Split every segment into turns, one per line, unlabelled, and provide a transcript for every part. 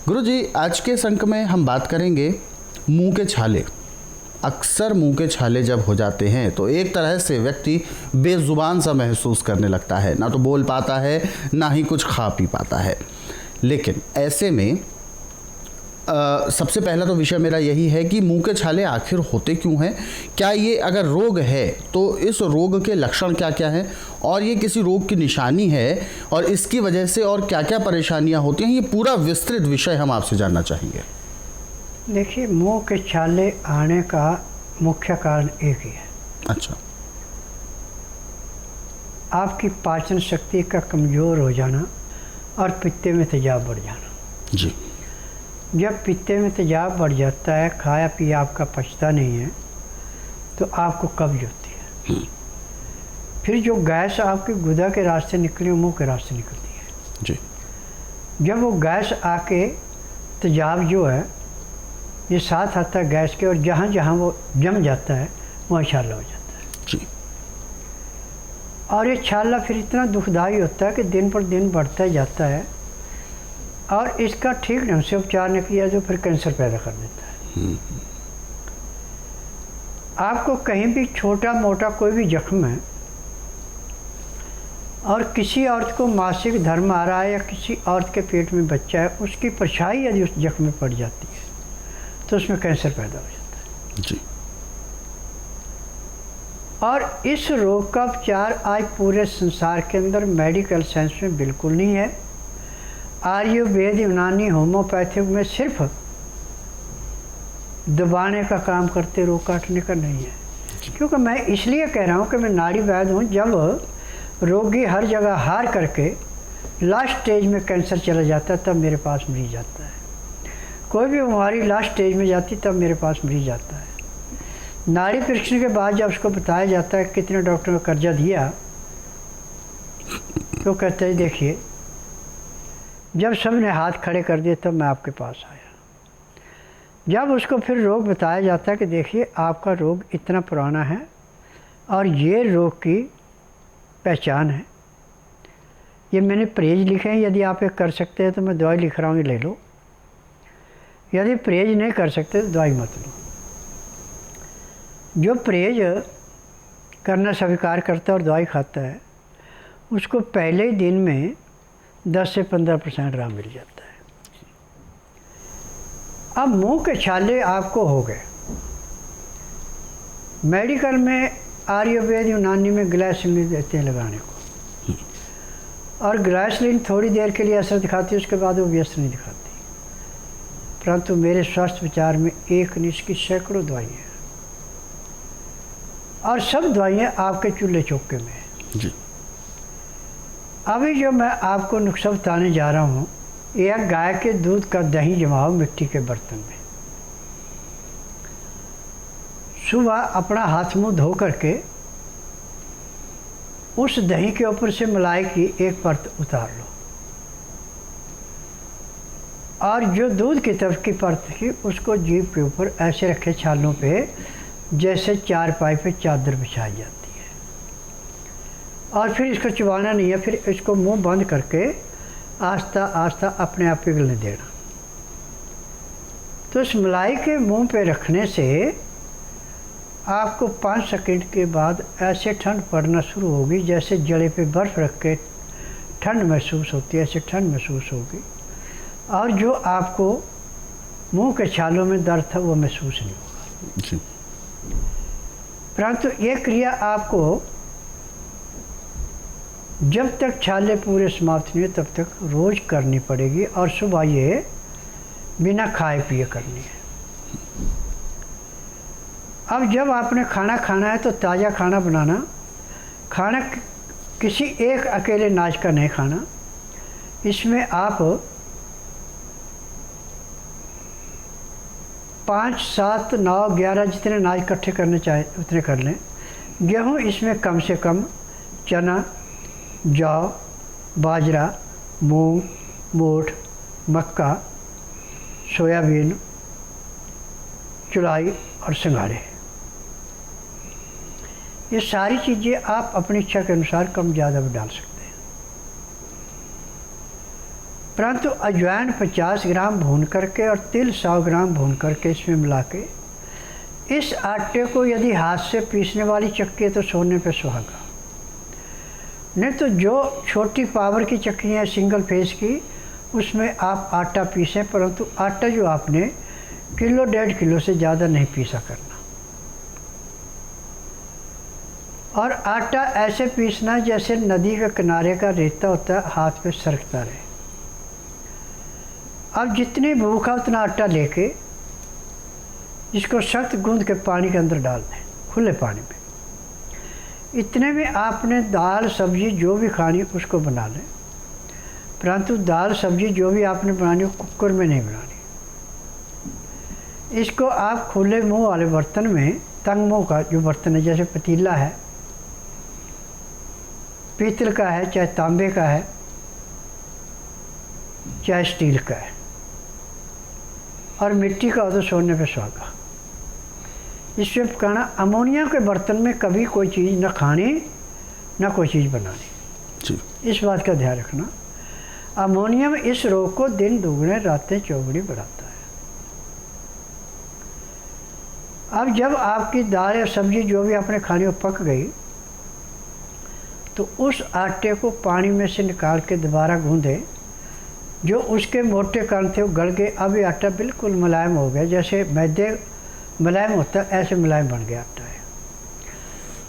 गुरुजी, आज के इस अंक में हम बात करेंगे मुंह के छाले। अक्सर मुंह के छाले जब हो जाते हैं तो एक तरह से व्यक्ति बेजुबान सा महसूस करने लगता है, ना तो बोल पाता है ना ही कुछ खा पी पाता है। लेकिन ऐसे में सबसे पहला तो विषय मेरा यही है कि मुंह के छाले आखिर होते क्यों हैं, क्या ये अगर रोग है तो इस रोग के लक्षण क्या क्या हैं, और ये किसी रोग की निशानी है और इसकी वजह से और क्या क्या परेशानियां होती हैं, ये पूरा विस्तृत विषय हम आपसे जानना चाहेंगे।
देखिए, मुंह के छाले आने का मुख्य कारण एक ही है।
अच्छा।
आपकी पाचन शक्ति का कमज़ोर हो जाना और पित्ते में तेजाब बढ़ जाना।
जी।
जब पित्ते में तेजाब बढ़ जाता है, खाया पिया आपका पचता नहीं है, तो आपको कब्ज होती है। फिर जो गैस आपकी गुदा के रास्ते निकली वो मुंह के रास्ते निकलती है।
जी।
जब वो गैस आके तेजाब जो है ये साथ आता है गैस के, और जहाँ जहाँ वो जम जाता है वहाँ छाला हो जाता है।
जी।
और ये छाला फिर इतना दुखदाई होता है कि दिन पर दिन बढ़ता जाता है, और इसका ठीक ढंग से उपचार नहीं किया जो फिर कैंसर पैदा कर देता है। आपको कहीं भी छोटा मोटा कोई भी जख्म है और किसी औरत को मासिक धर्म आ रहा है या किसी औरत के पेट में बच्चा है, उसकी परछाई यदि उस जख्म में पड़ जाती है तो उसमें कैंसर पैदा हो जाता है।
जी।
और इस रोग का उपचार आज पूरे संसार के अंदर मेडिकल साइंस में बिल्कुल नहीं है। आयुर्वेद, यूनानी, होम्योपैथिक में सिर्फ दबाने का काम करते, रोग काटने का नहीं है। क्योंकि मैं इसलिए कह रहा हूँ कि मैं नाड़ी वैद्य हूँ। जब रोगी हर जगह हार करके लास्ट स्टेज में कैंसर चला जाता है तब मेरे पास मरीज आता है। कोई भी बीमारी लास्ट स्टेज में जाती तब मेरे पास मरीज आता है। नाड़ी परीक्षण के बाद जब उसको बताया जाता है कितने डॉक्टर ने कर्जा दिया, तो कहते हैं देखिए, जब सब ने हाथ खड़े कर दिए तब मैं आपके पास आया। जब उसको फिर रोग बताया जाता है कि देखिए आपका रोग इतना पुराना है और ये रोग की पहचान है, ये मैंने परहेज लिखे हैं, यदि आप ये कर सकते हैं तो मैं दवाई लिख रहा हूँ, ये ले लो। यदि परहेज नहीं कर सकते तो दवाई मत लो। जो परहेज करना स्वीकार करता है और दवाई खाता है, उसको पहले ही दिन में 10 से 15% आराम मिल जाता है। अब मुंह के छाले आपको हो गए, मेडिकल में आयुर्वेद, यूनानी में ग्लाइसिन देते हैं लगाने को, और ग्लाइसिन थोड़ी देर के लिए असर दिखाती है, उसके बाद वो भी असर नहीं दिखाती। परंतु मेरे स्वास्थ्य विचार में एक नहीं, इसकी सैकड़ों दवाइयाँ हैं, और सब दवाइयाँ आपके चूल्हे चौके में हैं।
जी।
अभी जो मैं आपको नुस्खा बताने जा रहा हूँ, यह गाय के दूध का दही जमाओ मिट्टी के बर्तन में। सुबह अपना हाथ मुंह धो करके उस दही के ऊपर से मलाई की एक परत उतार लो, और जो दूध की तरफ की परत थी उसको जीभ के ऊपर ऐसे रखे छालों पे, जैसे चारपाई पे चादर बिछाई जाती है, और फिर इसको चबाना नहीं है, फिर इसको मुंह बंद करके आस्ता आस्ता अपने आप पिघलने देना। तो इस मलाई के मुंह पे रखने से आपको 5 सेकंड के बाद ऐसे ठंड पड़ना शुरू होगी जैसे जड़े पे बर्फ़ रख के ठंड महसूस होती है, ऐसे ठंड महसूस होगी, और जो आपको मुंह के छालों में दर्द था वो महसूस नहीं होगा।
जी।
परंतु ये क्रिया आपको जब तक छाले पूरे समाप्त नहीं हो तब तक रोज़ करनी पड़ेगी, और सुबह ये बिना खाए पिए करनी है। अब जब आपने खाना खाना है तो ताज़ा खाना बनाना। खाना किसी एक अकेले अनाज का नहीं खाना, इसमें आप 5, 7, 9, 11 जितने अनाज इकट्ठे करने चाहे उतने कर लें। गेहूँ इसमें कम से कम, चना, जौ, बाजरा, मूंग, मोठ, मक्का, सोयाबीन, चुलाई और सिंघाड़े, ये सारी चीज़ें आप अपनी इच्छा के अनुसार कम ज़्यादा भी डाल सकते हैं। परंतु अजवाइन 50 ग्राम भून करके और तिल 100 ग्राम भून करके इसमें मिला के इस आटे को यदि हाथ से पीसने वाली चक्की है तो सोने पे सुहागा, नहीं तो जो छोटी पावर की चक्की है सिंगल फेस की, उसमें आप आटा पीसें, परंतु आटा जो आपने किलो 1.5 किलो से ज़्यादा नहीं पीसा करना। और आटा ऐसे पीसना जैसे नदी के किनारे का रेता होता है, हाथ पे सरकता रहे। अब जितनी भूख है उतना आटा लेके इसको सख्त गूंद के पानी के अंदर डाल दें, खुले पानी में। इतने में आपने दाल सब्जी जो भी खानी उसको बना लें, परंतु दाल सब्जी जो भी आपने बनानी हो कुकर में नहीं बनानी। इसको आप खुले मुंह वाले बर्तन में, तंग मुंह का जो बर्तन है, जैसे पतीला है, पीतल का है, चाहे तांबे का है, चाहे स्टील का है, और मिट्टी का हो तो सोने पे सुहागा, इसमें पकाना। अमोनिया के बर्तन में कभी कोई चीज़ न खानी न कोई चीज़ बनानी
जी।
इस बात का ध्यान रखना। अमोनियम इस रोग को दिन दुगने रातें चौगुनी बढ़ाता है। अब जब आपकी दाल या सब्जी जो भी आपने खानी हो पक गई, तो उस आटे को पानी में से निकाल के दोबारा गूंदें। जो उसके मोटे कण थे वो गल गए, अब ये आटा बिल्कुल मुलायम हो गया, जैसे मैदे मुलायम होता है ऐसे मुलायम बन गया आटा है।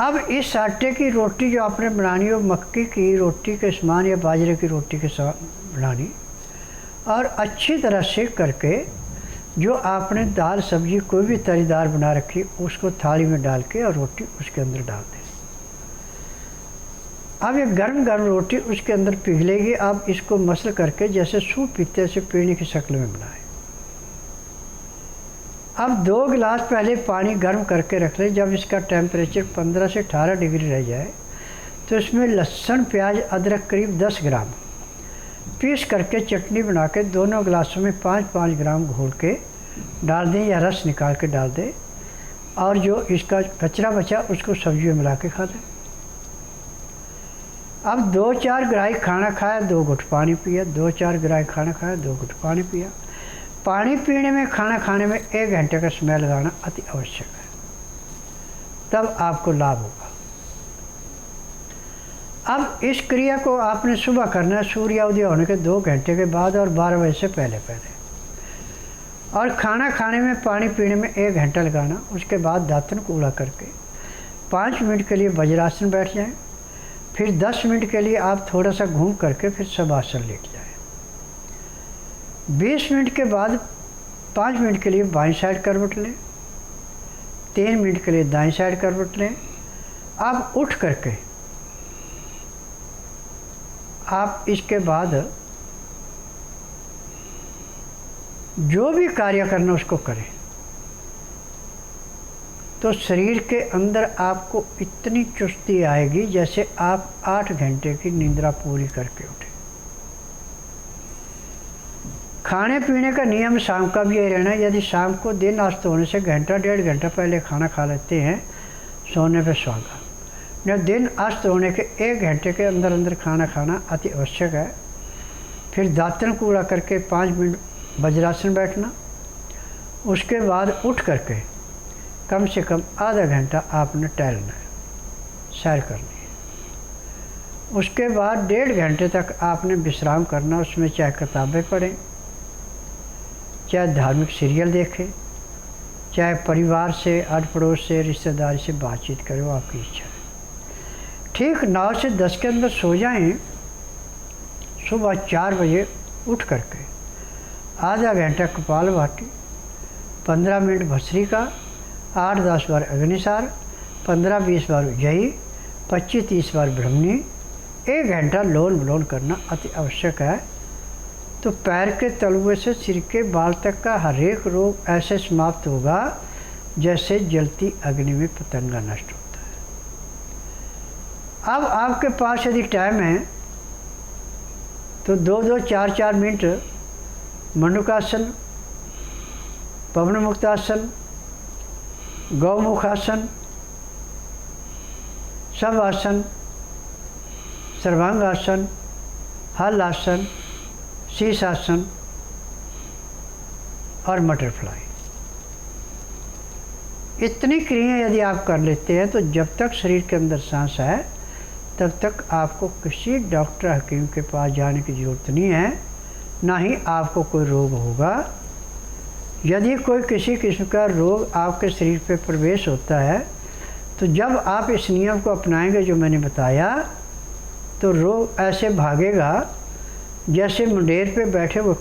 अब इस आटे की रोटी जो आपने बनानी हो, मक्की की रोटी के समान या बाजरे की रोटी के साथ बनानी, और अच्छी तरह सेक करके जो आपने दाल सब्जी कोई भी तरीदार बना रखी उसको थाली में डाल के और रोटी उसके अंदर डाल दें। अब ये गर्म गर्म रोटी उसके अंदर पिघलेगी। आप इसको मसल करके जैसे सूप पीते से पीने की शक्ल में बनाएं। अब 2 गिलास पहले पानी गर्म करके रख लें। जब इसका टेम्परेचर 15 से 18 डिग्री रह जाए तो इसमें लहसुन प्याज अदरक करीब 10 ग्राम पीस करके चटनी बना के दोनों गिलासों में 5-5 ग्राम घोल के डाल दें या रस निकाल के डाल दें, और जो इसका कचरा बचा उसको सब्जी में मिला के खा लें। अब 2-4 ग्राही खाना खाया 2 घुट पानी पिया, 2-4 ग्राही खाना खाया 2 घुट पानी पिया। पानी पीने में, खाना खाने में 1 घंटे का समय लगाना अति आवश्यक है, तब आपको लाभ होगा। अब इस क्रिया को आपने सुबह करना है सूर्योदय होने के 2 घंटे के बाद और 12 बजे से पहले पहले, और खाना खाने में पानी पीने में 1 घंटा लगाना। उसके बाद दातन को उड़ा करके 5 मिनट के लिए वज्रासन बैठ जाएं, फिर 10 मिनट के लिए आप थोड़ा सा घूम करके फिर शवासन लेट जाएं। 20 मिनट के बाद 5 मिनट के लिए बाईं साइड करवट लें, 3 मिनट के लिए दाईं साइड करवट लें। आप उठ करके आप इसके बाद जो भी कार्य करना उसको करें, तो शरीर के अंदर आपको इतनी चुस्ती आएगी जैसे आप 8 घंटे की निद्रा पूरी करके उठे। खाने पीने का नियम शाम का भी यही रहना है। यदि शाम को दिन अस्त होने से घंटा 1.5 घंटा पहले खाना खा लेते हैं, सोने पे सुहागा। न दिन अस्त होने के 1 घंटे के अंदर अंदर खाना खाना अति आवश्यक है। फिर दातन को उड़ा करके 5 मिनट वज्रासन बैठना। उसके बाद उठ करके कम से कम आधा घंटा आपने टहलना है, सैर करनी है। उसके बाद 1.5 घंटे तक आपने विश्राम करना। उसमें चाहे किताबें पढ़ें, चाहे धार्मिक सीरियल देखें, चाहे परिवार से, अड़ पड़ोस से, रिश्तेदारी से बातचीत करें, वो आपकी इच्छा है। ठीक 9 से 10 के अंदर सो जाएं। सुबह 4 बजे उठ करके आधा घंटा कपालभाति, 15 मिनट भस्त्रिका, 8-10 बार अग्निसार, 15-20 बार उज्जयी, 25-30 बार ब्रह्मणी, 1 घंटा लोन विलोन करना अति आवश्यक है। तो पैर के तलुए से सिर के बाल तक का हर एक रोग ऐसे समाप्त होगा जैसे जलती अग्नि में पतंगा नष्ट होता है। अब आपके पास यदि टाइम है तो 2-2, 4-4 मिनट मंडूकासन, पवन मुक्तासन, गौमुखासन, सब आसन, सर्वांगासन, हल आसन, शीर्षासन और बटरफ्लाई। इतनी क्रियाएं यदि आप कर लेते हैं तो जब तक शरीर के अंदर सांस है तब तक आपको किसी डॉक्टर हकीम के पास जाने की ज़रूरत नहीं है, ना ही आपको कोई रोग होगा। यदि कोई किसी किस्म का रोग आपके शरीर पे प्रवेश होता है तो जब आप इस नियम को अपनाएंगे जो मैंने बताया, तो रोग ऐसे भागेगा जैसे मुंडेर पे बैठे हुए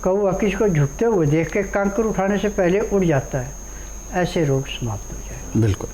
कौवा किसी को झुकते हुए देख के कंकर उठाने से पहले उड़ जाता है, ऐसे रोग समाप्त हो जाए।
बिल्कुल।